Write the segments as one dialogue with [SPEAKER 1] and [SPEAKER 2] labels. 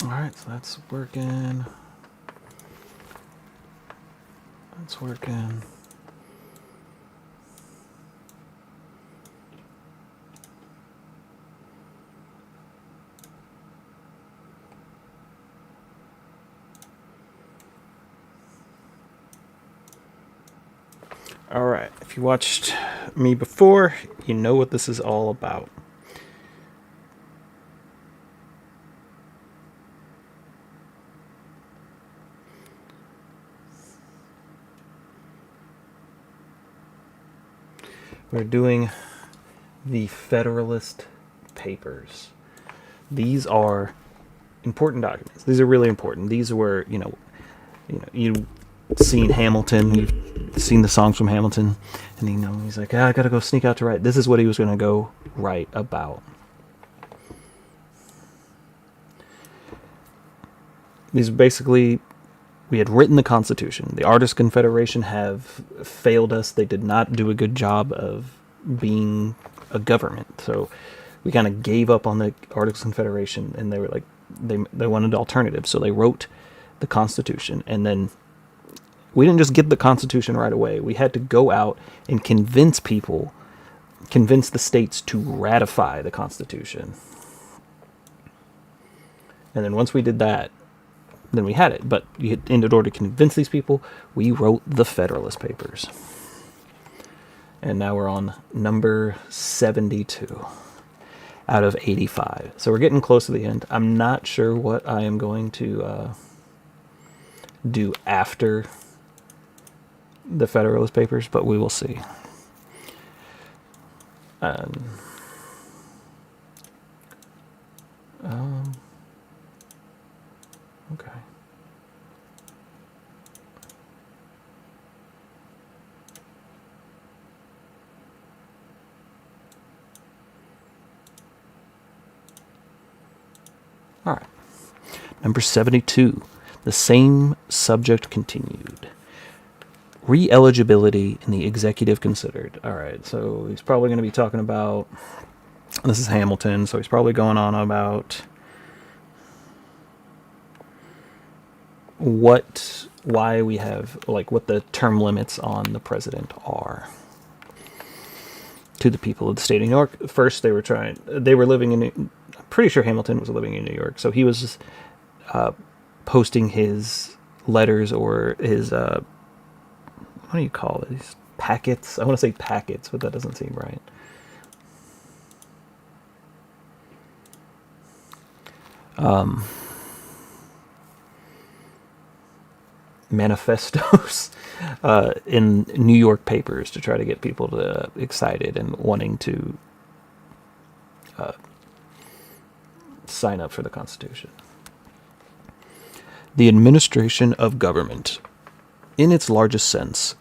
[SPEAKER 1] Alright, so that's working. That's working. Alright, if you watched me before, you know what this is all about. We're doing the Federalist Papers. These are important documents. These are really important. These were, you've seen Hamilton, you've seen the songs from Hamilton, and he's like, I gotta go sneak out to write. This is what he was gonna go write about. These basically, we had written the Constitution. The Artists' Confederation have failed us. They did not do a good job of being a government. So we kind of gave up on the Artists' Confederation, and they were like, they wanted alternatives. So they wrote the Constitution, and then we didn't just get the Constitution right away. We had to go out and convince the states to ratify the Constitution. And then once we did that, then we had it. But in order to convince these people, we wrote the Federalist Papers. And now we're on number 72 out of 85. So we're getting close to the end. I'm not sure what I am going to do after the Federalist Papers, but we will see. Okay. All right. Number 72. The same subject continued. Re-eligibility in the executive considered. All right. So he's probably going to be talking about, this is Hamilton, so he's probably going on about why we have, like, what the term limits on the president are to the people of the state of New York. First, they were living in, I'm pretty sure Hamilton was living in New York, so he was posting his letters or his, what do you call it? These packets? I want to say packets, but that doesn't seem right. Manifestos in New York papers to try to get people to excited and wanting to sign up for the Constitution. The administration of government, in its largest sense,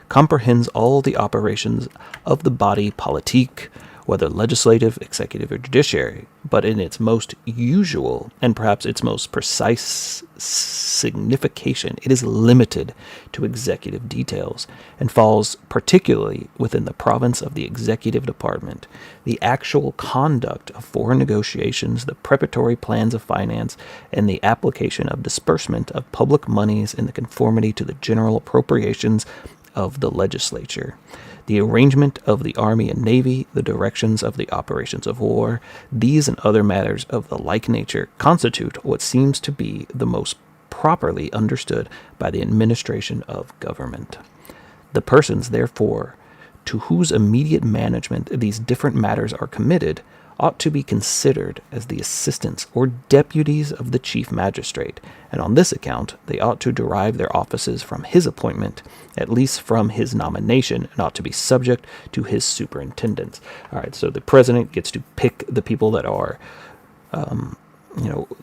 [SPEAKER 1] comprehends all the operations of the body politique, whether legislative, executive, or judiciary, but in its most usual and perhaps its most precise signification, it is limited to executive details and falls particularly within the province of the executive department. The actual conduct of foreign negotiations, the preparatory plans of finance, and the application of disbursement of public monies in the conformity to the general appropriations of the legislature, the arrangement of the army and navy, the directions of the operations of war, these and other matters of the like nature constitute what seems to be the most properly understood by the administration of government. The persons, therefore, to whose immediate management these different matters are committed ought to be considered as the assistants or deputies of the chief magistrate, and on this account they ought to derive their offices from his appointment, at least from his nomination, and ought to be subject to his superintendence. All right, so the president gets to pick the people that are,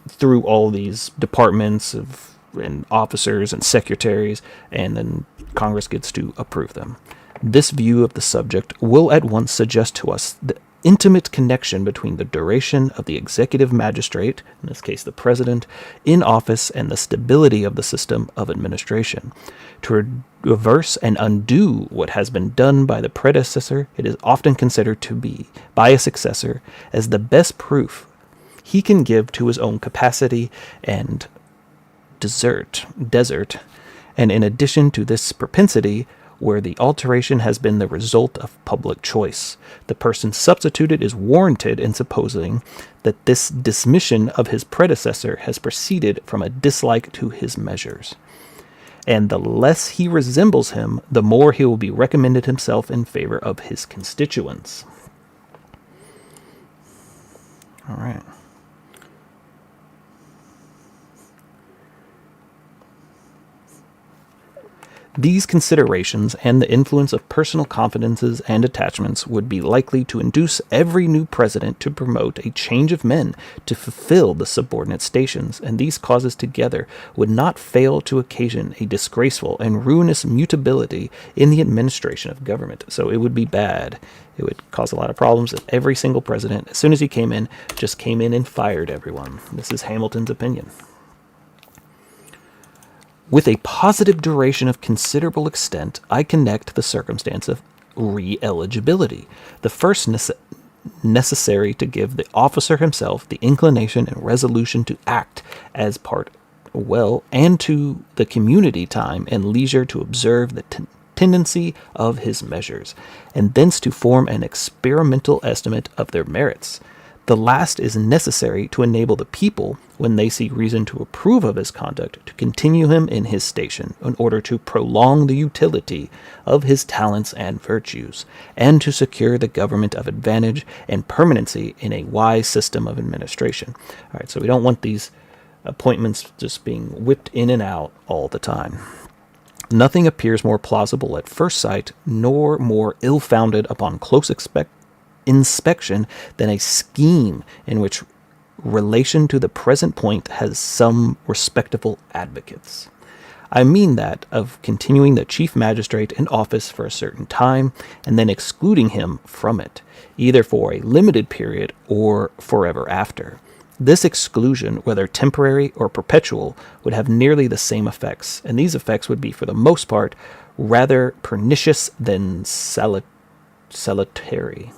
[SPEAKER 1] through all these departments and officers and secretaries, and then Congress gets to approve them. This view of the subject will at once suggest to us intimate connection between the duration of the executive magistrate, in this case the president, in office and the stability of the system of administration. To reverse and undo what has been done by the predecessor, it is often considered to be, by a successor, as the best proof he can give to his own capacity and desert, and in addition to this propensity, where the alteration has been the result of public choice, the person substituted is warranted in supposing that this dismission of his predecessor has proceeded from a dislike to his measures. And the less he resembles him, the more he will be recommended himself in favor of his constituents. All right. These considerations and the influence of personal confidences and attachments would be likely to induce every new president to promote a change of men to fulfill the subordinate stations, and these causes together would not fail to occasion a disgraceful and ruinous mutability in the administration of government. So it would be bad. It would cause a lot of problems if every single president, as soon as he came in, just came in and fired everyone. This is Hamilton's opinion. With a positive duration of considerable extent, I connect the circumstance of re-eligibility, the first necessary to give the officer himself the inclination and resolution to act as part well, and to the community time and leisure to observe the tendency of his measures, and thence to form an experimental estimate of their merits. The last is necessary to enable the people, when they see reason to approve of his conduct, to continue him in his station, in order to prolong the utility of his talents and virtues, and to secure the government of advantage and permanency in a wise system of administration. All right, so we don't want these appointments just being whipped in and out all the time. Nothing appears more plausible at first sight, nor more ill-founded upon close inspection than a scheme in which relation to the present point has some respectable advocates. I mean that of continuing the chief magistrate in office for a certain time, and then excluding him from it, either for a limited period or forever after. This exclusion, whether temporary or perpetual, would have nearly the same effects, and these effects would be, for the most part, rather pernicious than salutary.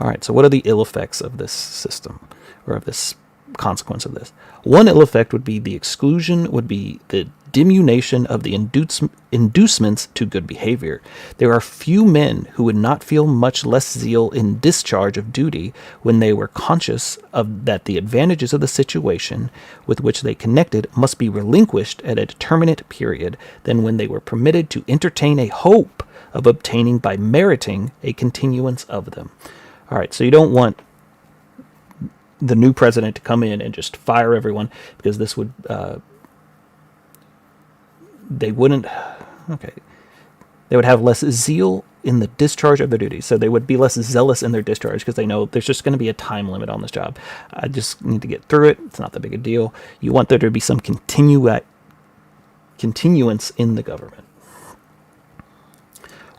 [SPEAKER 1] All right, so what are the ill effects of this system, or of this consequence of this? One ill effect would be the exclusion, would be the diminution of the inducements to good behavior. There are few men who would not feel much less zeal in discharge of duty when they were conscious of that the advantages of the situation with which they connected must be relinquished at a determinate period than when they were permitted to entertain a hope of obtaining by meriting a continuance of them. All right, so you don't want the new president to come in and just fire everyone, because this would, they would have less zeal in the discharge of their duties. So they would be less zealous in their discharge because they know there's just going to be a time limit on this job. I just need to get through it. It's not that big a deal. You want there to be some continuance in the government.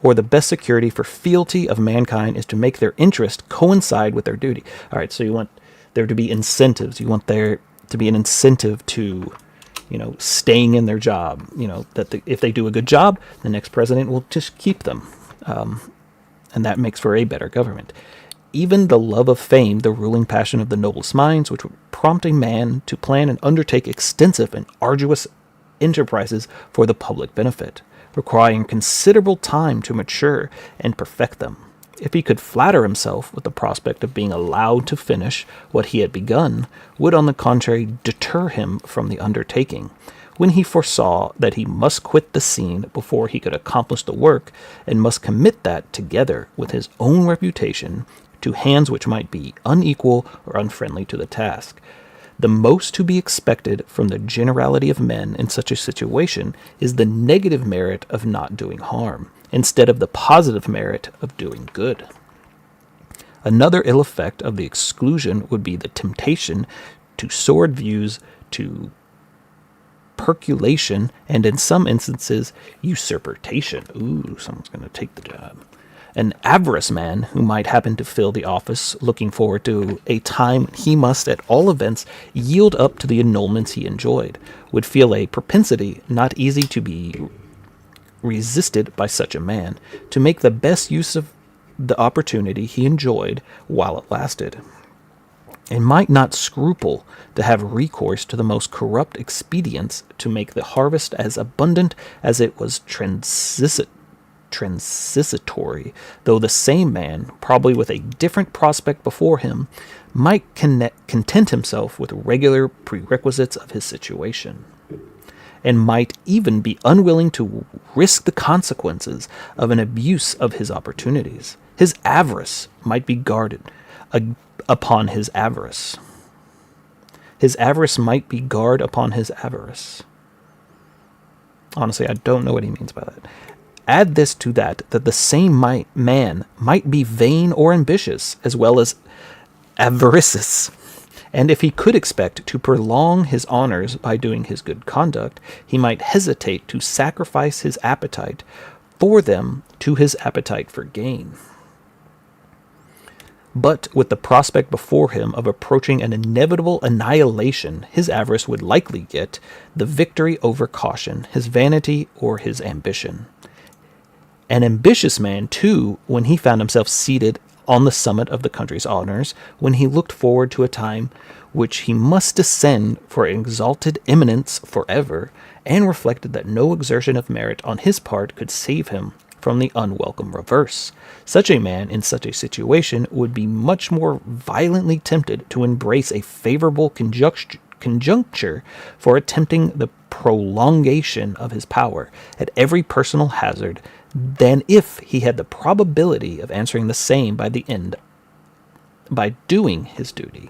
[SPEAKER 1] Or the best security for fealty of mankind is to make their interest coincide with their duty. All right, so you want there to be incentives. You want there to be an incentive to, staying in their job. That if they do a good job, the next president will just keep them. And that makes for a better government. Even the love of fame, the ruling passion of the noblest minds, which would prompt a man to plan and undertake extensive and arduous enterprises for the public benefit, requiring considerable time to mature and perfect them. If he could flatter himself with the prospect of being allowed to finish what he had begun, would on the contrary deter him from the undertaking, when he foresaw that he must quit the scene before he could accomplish the work, and must commit that, together with his own reputation, to hands which might be unequal or unfriendly to the task. The most to be expected from the generality of men in such a situation is the negative merit of not doing harm, instead of the positive merit of doing good. Another ill effect of the exclusion would be the temptation to sordid views, to peculation, and in some instances, usurpation. Ooh, someone's going to take the job. An avarice man who might happen to fill the office looking forward to a time when he must at all events yield up to the annulments he enjoyed would feel a propensity not easy to be resisted by such a man to make the best use of the opportunity he enjoyed while it lasted, and might not scruple to have recourse to the most corrupt expedients to make the harvest as abundant as it was transitory, though the same man, probably with a different prospect before him, might content himself with regular prerequisites of his situation, and might even be unwilling to risk the consequences of an abuse of his opportunities. His avarice might be guarded upon his avarice. His avarice might be guard upon his avarice. Honestly, I don't know what he means by that. Add this to that the same man might be vain or ambitious, as well as avaricious. And if he could expect to prolong his honors by doing his good conduct, he might hesitate to sacrifice his appetite for them to his appetite for gain. But with the prospect before him of approaching an inevitable annihilation, his avarice would likely get the victory over caution, his vanity, or his ambition. An ambitious man, too, when he found himself seated on the summit of the country's honors, when he looked forward to a time which he must descend for exalted eminence forever, and reflected that no exertion of merit on his part could save him from the unwelcome reverse. Such a man in such a situation would be much more violently tempted to embrace a favorable conjuncture for attempting the prolongation of his power at every personal hazard than if he had the probability of answering the same by doing his duty.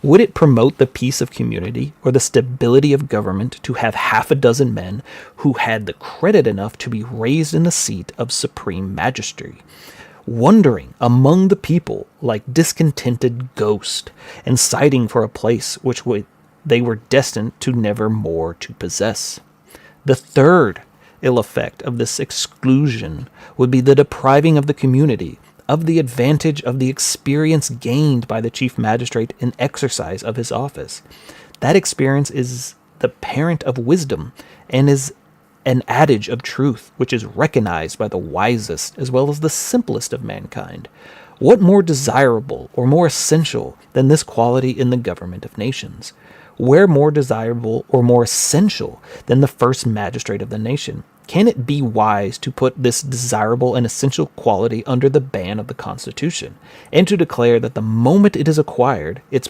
[SPEAKER 1] Would it promote the peace of community or the stability of government to have half a dozen men who had the credit enough to be raised in the seat of supreme magistracy, wandering among the people like discontented ghosts, and sighing for a place which they were destined to never more to possess? The third ill effect of this exclusion would be the depriving of the community of the advantage of the experience gained by the chief magistrate in exercise of his office. That experience is the parent of wisdom, and is an adage of truth which is recognized by the wisest as well as the simplest of mankind. What more desirable or more essential than this quality in the government of nations? Where more desirable or more essential than the first magistrate of the nation? Can it be wise to put this desirable and essential quality under the ban of the Constitution, and to declare that the moment it is acquired, its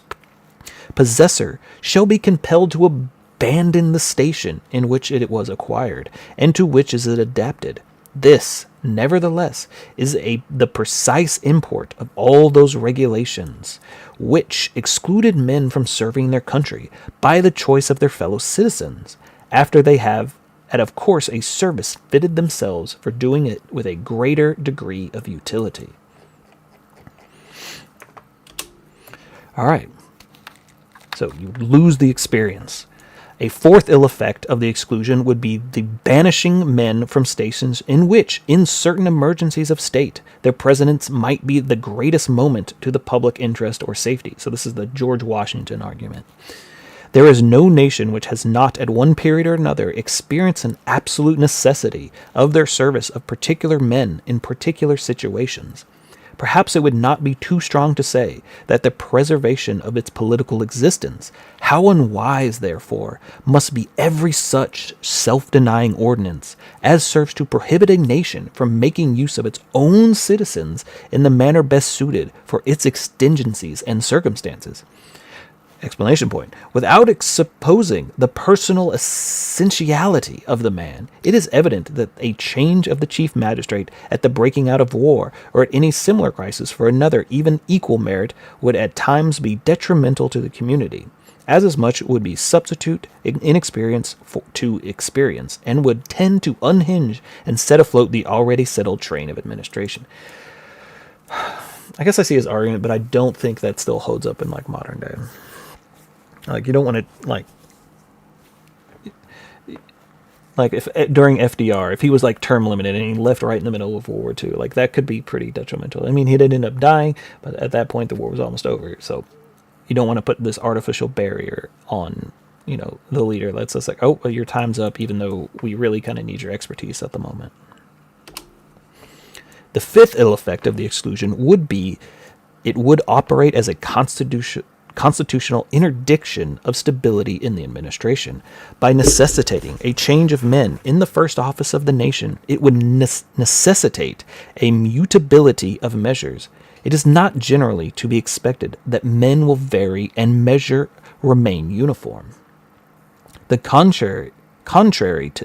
[SPEAKER 1] possessor shall be compelled to abandon the station in which it was acquired, and to which is it adapted? This, nevertheless, is the precise import of all those regulations which excluded men from serving their country by the choice of their fellow citizens, after they have, and of course, a service fitted themselves for doing it with a greater degree of utility. All right. So you lose the experience. A fourth ill effect of the exclusion would be the banishing men from stations in which, in certain emergencies of state, their presence might be the greatest moment to the public interest or safety. So this is the George Washington argument. There is no nation which has not, at one period or another, experienced an absolute necessity of their service of particular men in particular situations. Perhaps it would not be too strong to say that the preservation of its political existence, how unwise, therefore, must be every such self-denying ordinance as serves to prohibit a nation from making use of its own citizens in the manner best suited for its exigencies and circumstances. Explanation point. Without supposing the personal essentiality of the man, it is evident that a change of the chief magistrate at the breaking out of war, or at any similar crisis for another even equal merit, would at times be detrimental to the community, as much would be substitute inexperience to experience, and would tend to unhinge and set afloat the already settled train of administration. I guess I see his argument, but I don't think that still holds up in like modern day. Like, you don't want to, like, Like if during FDR, if he was like term limited and he left right in the middle of World War II, like that could be pretty detrimental. I mean, he did end up dying, but at that point the war was almost over. So you don't want to put this artificial barrier on, the leader that's just like, oh, well, your time's up, even though we really kind of need your expertise at the moment. The fifth ill effect of the exclusion would be it would operate as a constitutional interdiction of stability in the administration. By necessitating a change of men in the first office of the nation, it would necessitate a mutability of measures. It is not generally to be expected that men will vary and measure remain uniform. The contrary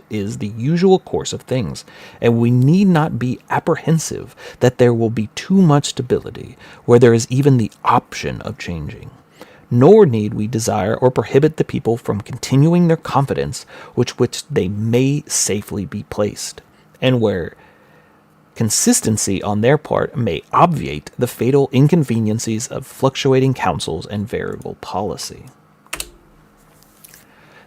[SPEAKER 1] is the usual course of things, and we need not be apprehensive that there will be too much stability where there is even the option of changing. Nor need we desire or prohibit the people from continuing their confidence which they may safely be placed, and where consistency on their part may obviate the fatal inconveniencies of fluctuating counsels and variable policy.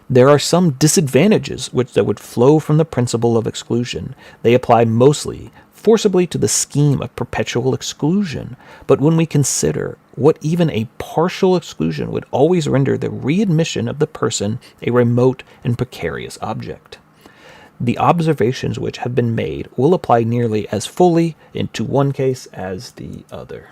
[SPEAKER 1] There are some disadvantages that would flow from the principle of exclusion. They apply mostly forcibly to the scheme of perpetual exclusion, but when we consider what even a partial exclusion would always render the readmission of the person a remote and precarious object, the observations which have been made will apply nearly as fully into one case as the other.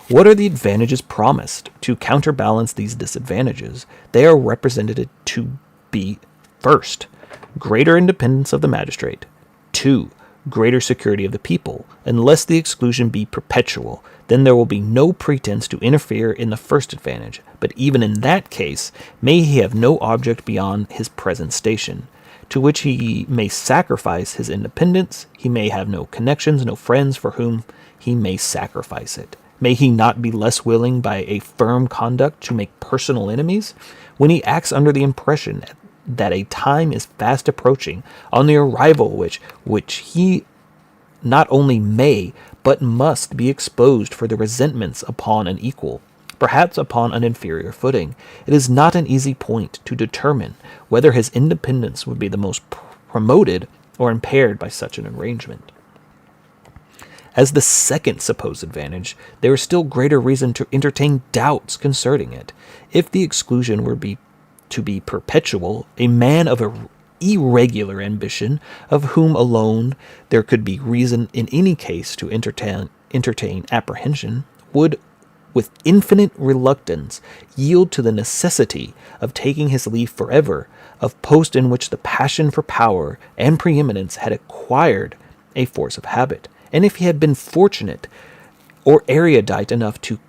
[SPEAKER 1] What are the advantages promised to counterbalance these disadvantages? They are represented to be, first, greater independence of the magistrate; 2, greater security of the people. Unless the exclusion be perpetual, then there will be no pretense to interfere in the first advantage, but even in that case, may he have no object beyond his present station, to which he may sacrifice his independence. He may have no connections, no friends for whom he may sacrifice it. May he not be less willing by a firm conduct to make personal enemies, when he acts under the impression that a time is fast approaching, on the arrival which he not only may, but must be exposed for the resentments upon an equal, perhaps upon an inferior footing. It is not an easy point to determine whether his independence would be the most promoted or impaired by such an arrangement. As the second supposed advantage, there is still greater reason to entertain doubts concerning it. If the exclusion were to be perpetual, a man of irregular ambition, of whom alone there could be reason in any case to entertain apprehension, would with infinite reluctance yield to the necessity of taking his leave forever of post in which the passion for power and preeminence had acquired a force of habit. And if he had been fortunate or erudite enough to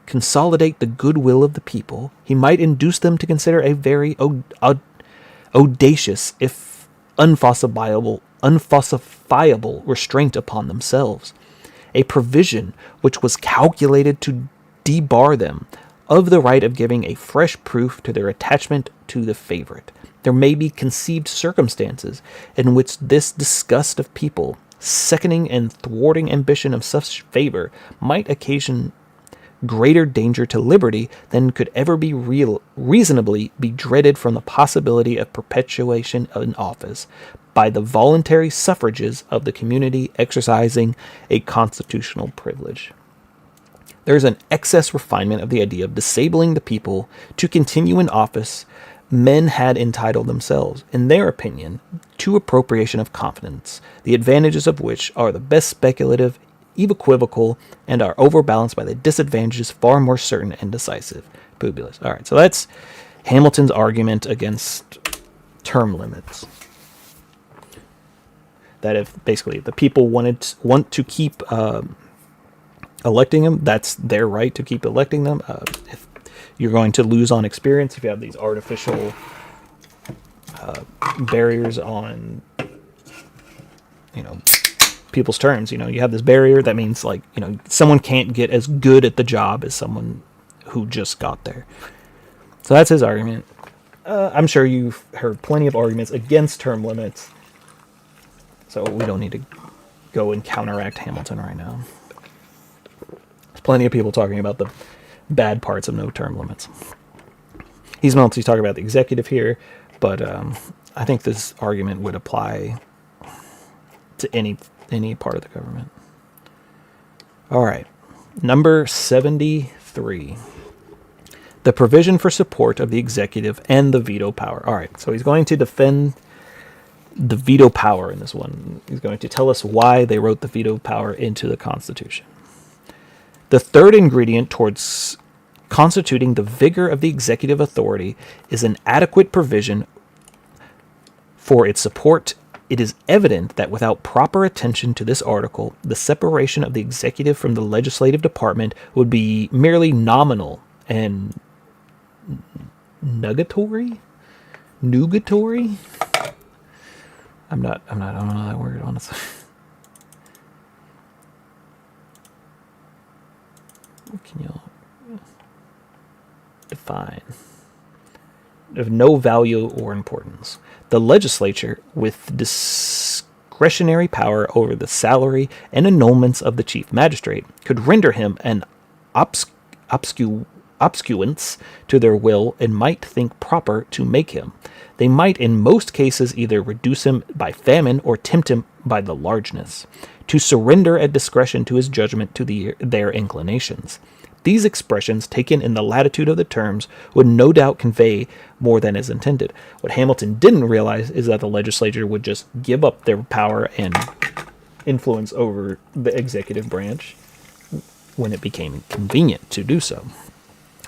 [SPEAKER 1] consolidate the goodwill of the people, he might induce them to consider a very audacious, if unfalsifiable restraint upon themselves, a provision which was calculated to debar them of the right of giving a fresh proof to their attachment to the favorite. There may be conceived circumstances in which this disgust of people, seconding and thwarting ambition of such favor, might occasion greater danger to liberty than could ever be reasonably be dreaded from the possibility of perpetuation in office by the voluntary suffrages of the community exercising a constitutional privilege. There is an excess refinement of the idea of disabling the people to continue in office. Men had entitled themselves, in their opinion, to appropriation of confidence, the advantages of which are the best speculative, equivocal, and are overbalanced by the disadvantages far more certain and decisive. Publius. All right, so that's Hamilton's argument against term limits. That if basically the people want to keep electing them, that's their right to keep electing them. If you're going to lose on experience, if you have these artificial barriers on, people's terms, you have this barrier that means someone can't get as good at the job as someone who just got there. So that's his argument. I'm sure you've heard plenty of arguments against term limits, so we don't need to go and counteract Hamilton right now. There's plenty of people talking about the bad parts of no term limits. He's mostly talking about the executive here, But I think this argument would apply to any part of the government. All right. Number 73. The provision for support of the executive and the veto power. All right. So he's going to defend the veto power in this one. He's going to tell us why they wrote the veto power into the Constitution. The third ingredient towards constituting the vigor of the executive authority is an adequate provision for its support. It is evident that without proper attention to this article, the separation of the executive from the legislative department would be merely nominal and nugatory. I don't know that word, honestly. Can you define? Of no value or importance. The legislature, with discretionary power over the salary and annulments of the chief magistrate, could render him an obscuance to their will and might think proper to make him. They might in most cases either reduce him by famine or tempt him by the largeness, to surrender at discretion to his judgment to their inclinations. These expressions, taken in the latitude of the terms, would no doubt convey more than is intended. What Hamilton didn't realize is that the legislature would just give up their power and influence over the executive branch when it became convenient to do so.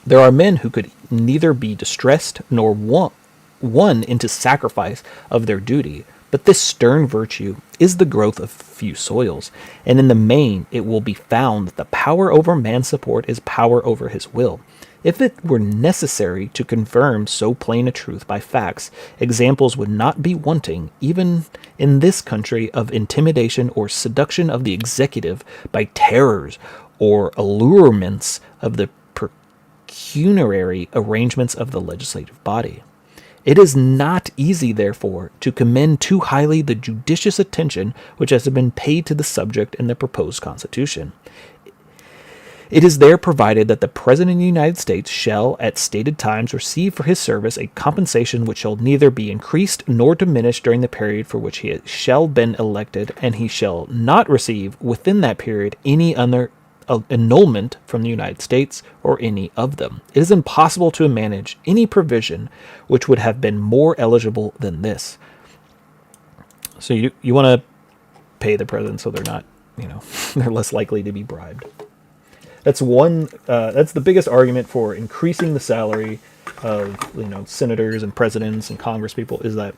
[SPEAKER 1] There are men who could neither be distressed nor won into sacrifice of their duty, but this stern virtue is the growth of few soils, and in the main it will be found that the power over man's support is power over his will. If it were necessary to confirm so plain a truth by facts, examples would not be wanting, even in this country, of intimidation or seduction of the executive by terrors or allurements of the pecuniary arrangements of the legislative body. It is not easy, therefore, to commend too highly the judicious attention which has been paid to the subject in the proposed Constitution. It is there provided that the President of the United States shall, at stated times, receive for his service a compensation which shall neither be increased nor diminished during the period for which he shall been elected, and he shall not receive within that period any other annulment from the United States or any of them. It is impossible to manage any provision which would have been more eligible than this. So you want to pay the president so they're not, they're less likely to be bribed. That's that's the biggest argument for increasing the salary of, senators and presidents and congresspeople, is that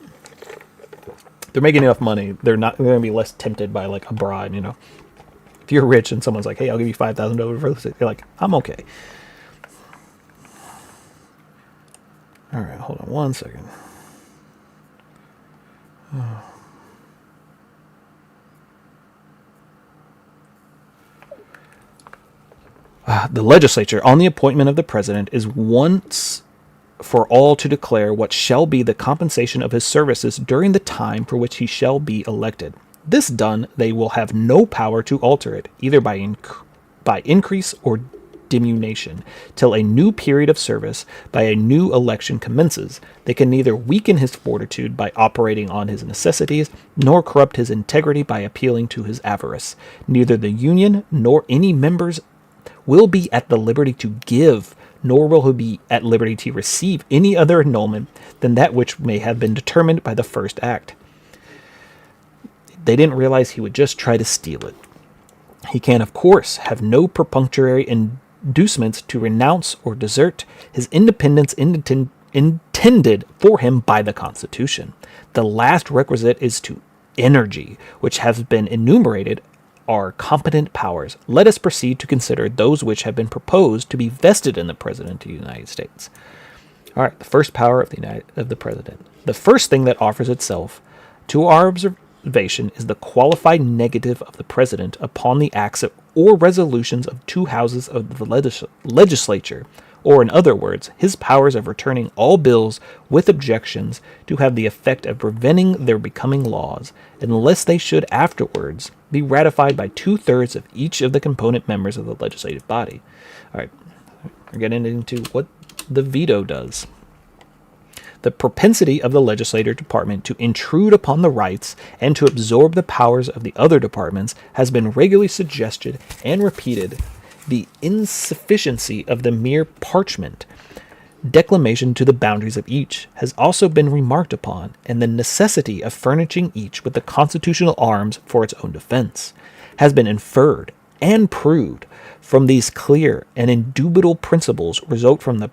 [SPEAKER 1] they're making enough money. They're going to be less tempted by like a bribe, If you're rich and someone's like, hey, I'll give you $5,000 for this, you're like, I'm okay. All right, hold on one second. The legislature, on the appointment of the president, is once for all to declare what shall be the compensation of his services during the time for which he shall be elected. This done, they will have no power to alter it, either by increase or diminution, till a new period of service by a new election commences. They can neither weaken his fortitude by operating on his necessities, nor corrupt his integrity by appealing to his avarice. Neither the Union nor any members will be at the liberty to give, nor will he be at liberty to receive any other annulment than that which may have been determined by the first act. They didn't realize he would just try to steal it. He can, of course, have no perfunctory inducements to renounce or desert his independence intended for him by the Constitution. The last requisite is to energy, which has been enumerated are competent powers. Let us proceed to consider those which have been proposed to be vested in the President of the United States. All right, the first power of the President. The first thing that offers itself to our observation is the qualified negative of the President upon the acts or resolutions of two houses of the legislature, or in other words, his powers of returning all bills with objections to have the effect of preventing their becoming laws, unless they should afterwards be ratified by 2/3 of each of the component members of the legislative body. All right, we're getting into what the veto does. The propensity of the legislative department to intrude upon the rights and to absorb the powers of the other departments has been regularly suggested and repeated. The insufficiency of the mere parchment declamation to the boundaries of each has also been remarked upon, and the necessity of furnishing each with the constitutional arms for its own defense has been inferred and proved. From these clear and indubitable principles result from the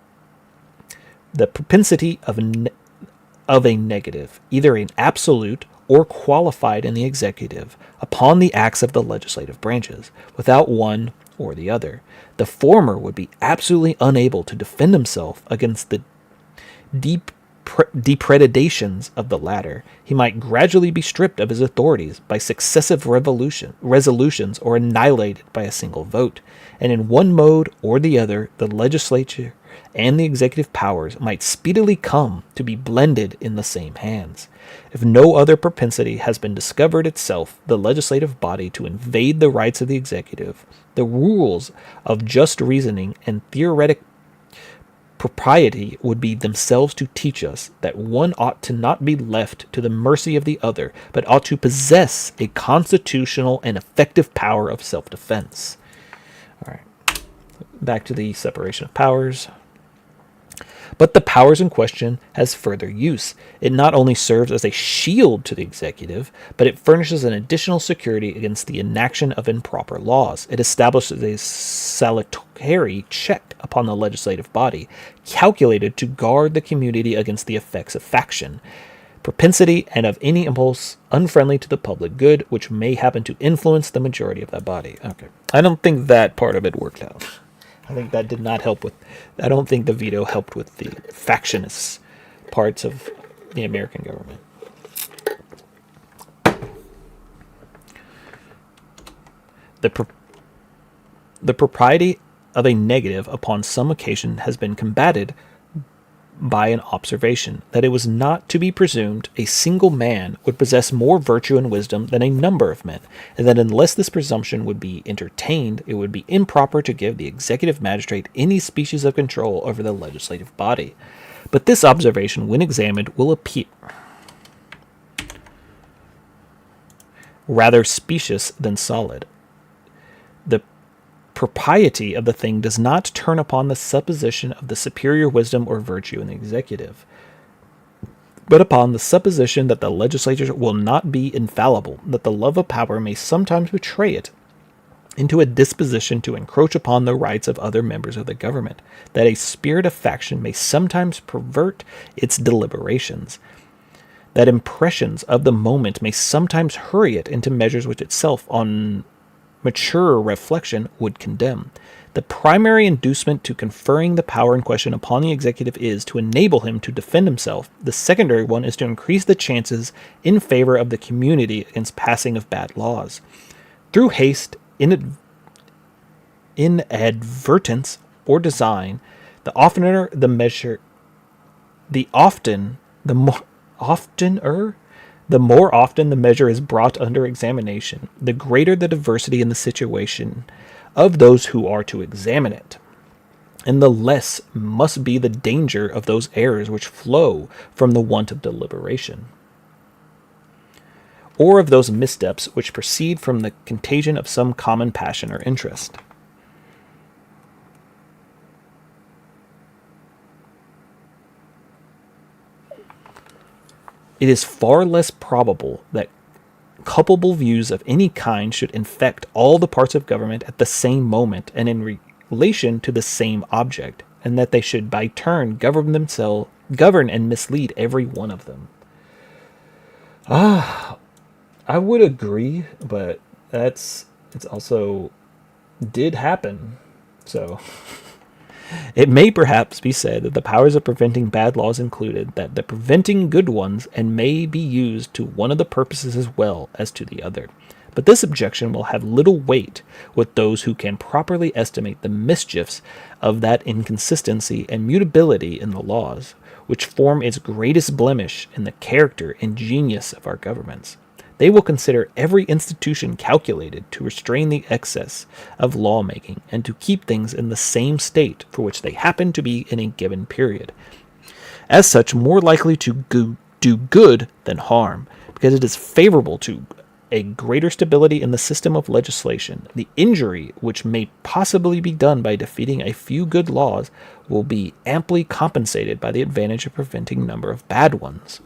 [SPEAKER 1] propensity of a negative, either an absolute or qualified in the executive, upon the acts of the legislative branches, without one or the other. The former would be absolutely unable to defend himself against the depredations of the latter. He might gradually be stripped of his authorities by successive resolutions or annihilated by a single vote, and in one mode or the other the legislature and the executive powers might speedily come to be blended in the same hands. If no other propensity has been discovered itself, the legislative body to invade the rights of the executive, the rules of just reasoning and theoretic propriety would be themselves to teach us that one ought to not be left to the mercy of the other, but ought to possess a constitutional and effective power of self-defense. All right, back to the separation of powers. But the powers in question has further use. It not only serves as a shield to the executive, but it furnishes an additional security against the enaction of improper laws. It establishes a salutary check upon the legislative body, calculated to guard the community against the effects of faction, propensity, and of any impulse unfriendly to the public good, which may happen to influence the majority of that body. Okay, I don't think that part of it worked out. I think that did not help with. I don't think the veto helped with the factionist parts of the American government. The propriety of a negative upon some occasion has been combated by an observation that it was not to be presumed a single man would possess more virtue and wisdom than a number of men, and that unless this presumption would be entertained, it would be improper to give the executive magistrate any species of control over the legislative body. But this observation, when examined, will appear rather specious than solid. The propriety of the thing does not turn upon the supposition of the superior wisdom or virtue in the executive, but upon the supposition that the legislature will not be infallible, that the love of power may sometimes betray it into a disposition to encroach upon the rights of other members of the government, that a spirit of faction may sometimes pervert its deliberations, that impressions of the moment may sometimes hurry it into measures which itself, on mature reflection, would condemn. The primary inducement to conferring the power in question upon the executive is to enable him to defend himself. The secondary one is to increase the chances in favor of the community against passing of bad laws. Through haste, inadvertence, or design, the oftener the measure, the more often the measure is brought under examination, the greater the diversity in the situation of those who are to examine it, and the less must be the danger of those errors which flow from the want of deliberation, or of those missteps which proceed from the contagion of some common passion or interest. It is far less probable that culpable views of any kind should infect all the parts of government at the same moment and in relation to the same object, and that they should by turn govern and mislead every one of them. I would agree, but it's also did happen. So it may perhaps be said that the powers of preventing bad laws included that the preventing good ones, and may be used to one of the purposes as well as to the other. But this objection will have little weight with those who can properly estimate the mischiefs of that inconsistency and mutability in the laws, which form its greatest blemish in the character and genius of our governments. They will consider every institution calculated to restrain the excess of lawmaking and to keep things in the same state for which they happen to be in a given period, as such more likely to do good than harm, because it is favorable to a greater stability in the system of legislation. The injury which may possibly be done by defeating a few good laws will be amply compensated by the advantage of preventing a number of bad ones.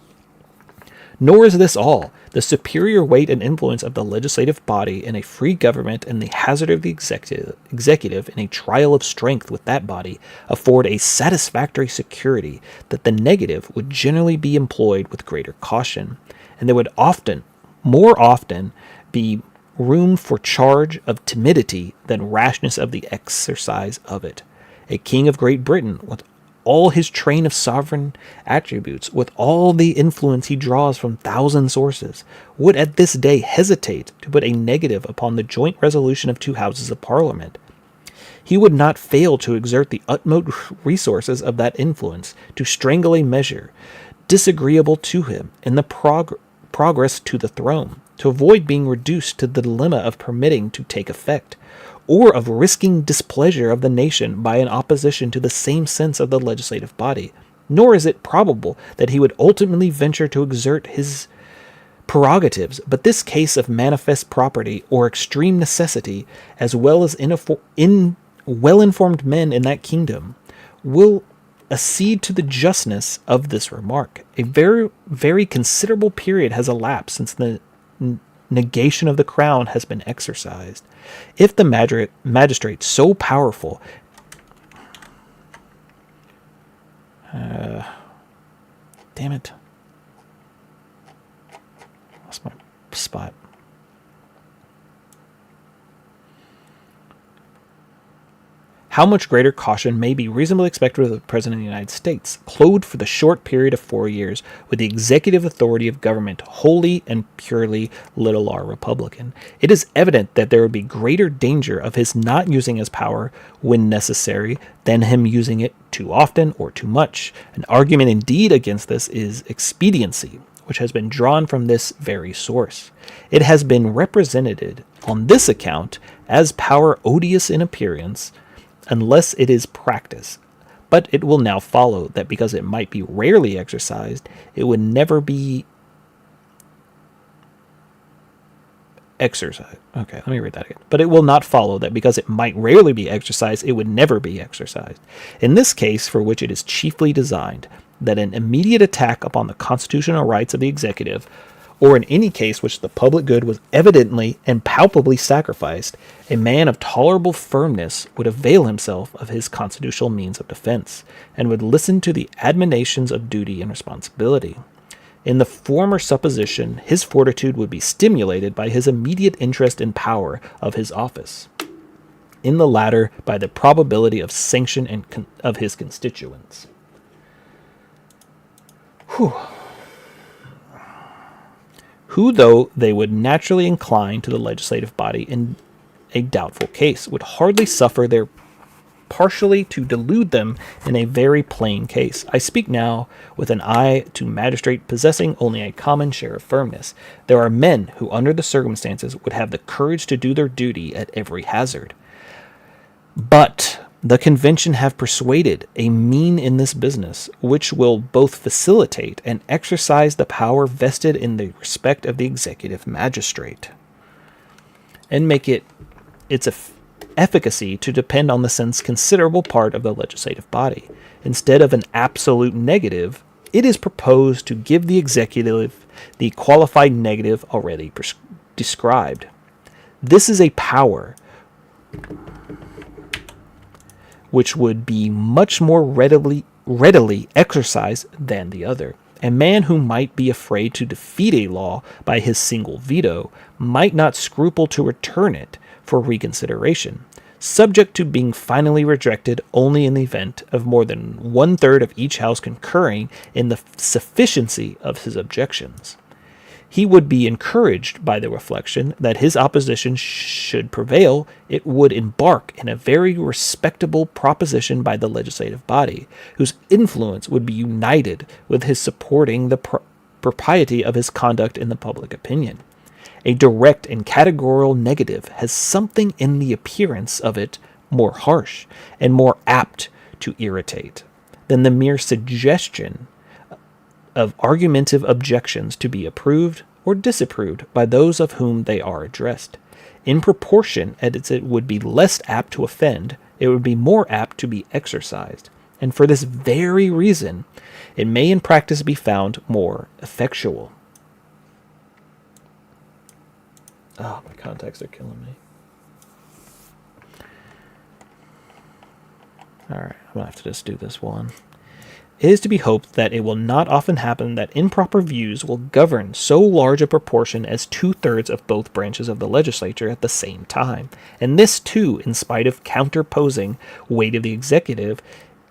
[SPEAKER 1] Nor is this all. The superior weight and influence of the legislative body in a free government and the hazard of the executive in a trial of strength with that body afford a satisfactory security that the negative would generally be employed with greater caution, and there would more often be room for charge of timidity than rashness of the exercise of it. A king of Great Britain, with all his train of sovereign attributes, with all the influence he draws from thousand sources, would at this day hesitate to put a negative upon the joint resolution of two houses of Parliament. He would not fail to exert the utmost resources of that influence to strangle a measure disagreeable to him in the progress to the throne, to avoid being reduced to the dilemma of permitting to take effect, or of risking displeasure of the nation by an opposition to the same sense of the legislative body. Nor is it probable that he would ultimately venture to exert his prerogatives, but this case of manifest property or extreme necessity, as well as well-informed men in that kingdom, will accede to the justness of this remark. A very, very considerable period has elapsed since the negation of the crown has been exercised. If the magistrate so powerful damn it, lost my spot. How much greater caution may be reasonably expected of the President of the United States, clothed for the short period of 4 years with the executive authority of government, wholly and purely little r Republican? It is evident that there would be greater danger of his not using his power when necessary than him using it too often or too much. An argument indeed against this is expediency, which has been drawn from this very source. It has been represented on this account as power odious in appearance, unless it is practiced. But it will now follow that because it might be rarely exercised, it would never be exercised. Okay, let me read that again. But it will not follow that because it might rarely be exercised, it would never be exercised. In this case, for which it is chiefly designed, that an immediate attack upon the constitutional rights of the executive, or in any case which the public good was evidently and palpably sacrificed, a man of tolerable firmness would avail himself of his constitutional means of defense, and would listen to the admonitions of duty and responsibility. In the former supposition, his fortitude would be stimulated by his immediate interest in power of his office. In the latter, by the probability of sanction and of his constituents. Who, though they would naturally incline to the legislative body in a doubtful case, would hardly suffer their partially to delude them in a very plain case. I speak now with an eye to magistrate possessing only a common share of firmness. There are men who, under the circumstances, would have the courage to do their duty at every hazard. But the convention have persuaded a mean in this business, which will both facilitate and exercise the power vested in the respect of the executive magistrate, and make it its efficacy to depend on the since considerable part of the legislative body. Instead of an absolute negative, it is proposed to give the executive the qualified negative already described. This is a power which would be much more readily exercised than the other. A man who might be afraid to defeat a law by his single veto might not scruple to return it for reconsideration, subject to being finally rejected only in the event of more than 1/3 of each house concurring in the sufficiency of his objections. He would be encouraged by the reflection that his opposition should prevail. It would embark in a very respectable proposition by the legislative body, whose influence would be united with his supporting the propriety of his conduct in the public opinion. A direct and categorical negative has something in the appearance of it more harsh and more apt to irritate. than the mere suggestion of argumentative objections to be approved or disapproved by those of whom they are addressed. In proportion as it would be less apt to offend, it would be more apt to be exercised, and for this very reason, it may in practice be found more effectual. Oh, my contacts are killing me. Alright, I'm going to have to just do this one. It is to be hoped that it will not often happen that improper views will govern so large a proportion as 2/3 of both branches of the legislature at the same time. And this, too, in spite of counterposing weight of the executive,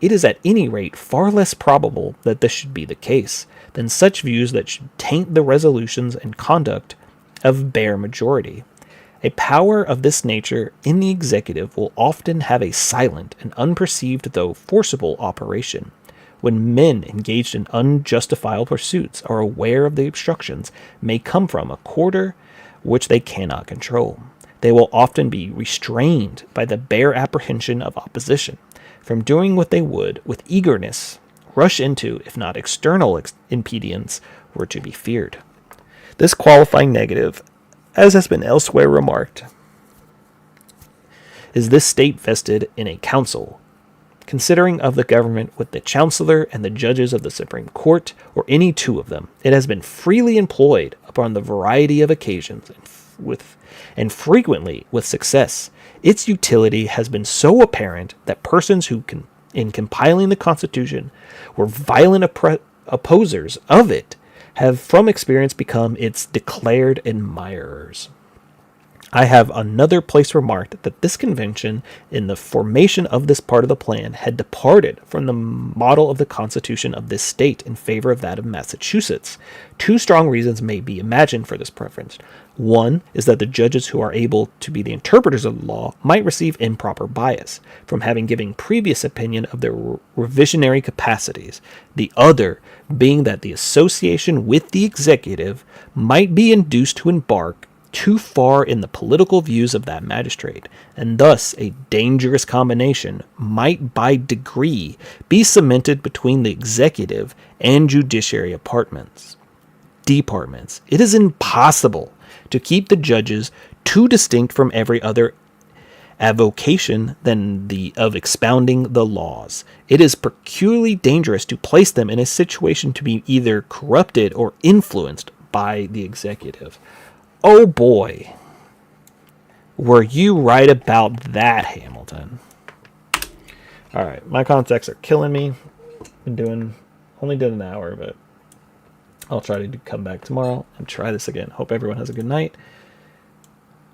[SPEAKER 1] it is at any rate far less probable that this should be the case than such views that should taint the resolutions and conduct of bare majority. A power of this nature in the executive will often have a silent and unperceived though forcible operation. When men engaged in unjustifiable pursuits are aware of the obstructions may come from a quarter which they cannot control, they will often be restrained by the bare apprehension of opposition from doing what they would with eagerness rush into if not external impedience were to be feared. This qualifying negative, as has been elsewhere remarked, is this state vested in a council, considering of the government with the chancellor and the judges of the Supreme Court, or any two of them. It has been freely employed upon the variety of occasions, and frequently with success. Its utility has been so apparent that persons who, in compiling the Constitution, were violent opposers of it, have from experience become its declared admirers. I have another place remarked that this convention, in the formation of this part of the plan, had departed from the model of the Constitution of this state in favor of that of Massachusetts. Two strong reasons may be imagined for this preference. One is that the judges who are able to be the interpreters of the law might receive improper bias from having given previous opinion of their revisionary capacities. The other being that the association with the executive might be induced to embark too far in the political views of that magistrate, and thus a dangerous combination might by degree be cemented between the executive and judiciary departments. It is impossible to keep the judges too distinct from every other avocation than the of expounding the laws. It is peculiarly dangerous to place them in a situation to be either corrupted or influenced by the executive. Oh boy, were you right about that, Hamilton. Alright, my contacts are killing me. Only did an hour, but I'll try to come back tomorrow and try this again. Hope everyone has a good night.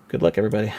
[SPEAKER 1] Good luck, everybody.